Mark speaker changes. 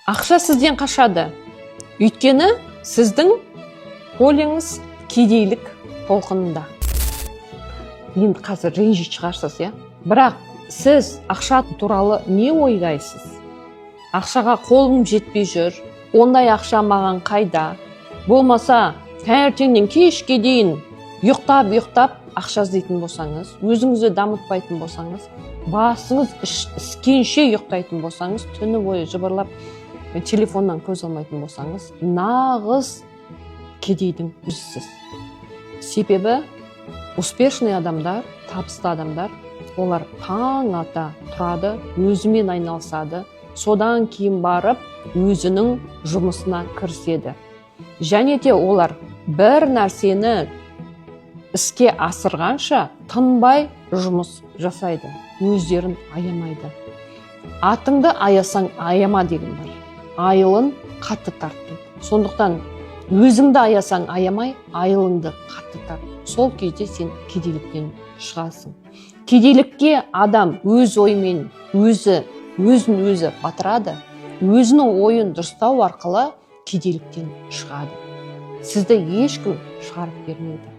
Speaker 1: Ақша сізден қашады. Өйткені сіздің қолыңыз кедейлік толқынында. Енді қазір ренжитін шығарсыз, иә? Бірақ сіз ақша туралы не ойлайсыз? Ақшаға қолым жетпей жүр. Ондай ақша маған қайда? Болмаса, таңертеңнен кешке дейін ұйықтап ақша іздейтін болсаңыз, өзіңізді дамытпайтын болсаңыз, басыңыз іскенше ұйықтайтын болсаңыз, түні бойы жыбырлап телефоннан көз алмайтын болсаңыз, нағыз кедейдің өзісіз. Себебі успешный адамдар, табысты адамдар, олар таң ата тұрады, өзімен айналысады, содан кейін барып өзінің жұмысына кіріседі. Және де олар бір нәрсені іске асырғанша тынбай жұмыс жасайды, өздерін аямайды. Атыңды аясаң аяма деген бар. Айылын қатты тарт. Сондықтан өзіңді аясаң аямай, айылыңды қатты тарт. Сол кезде сен кедейліктен шығасың. Кедейлікке адам өз оймен өзін өзі батырады. Өзінің ойын дұрыстау арқылы кедейліктен шығады. Сізді ешкім шығарып бермейді.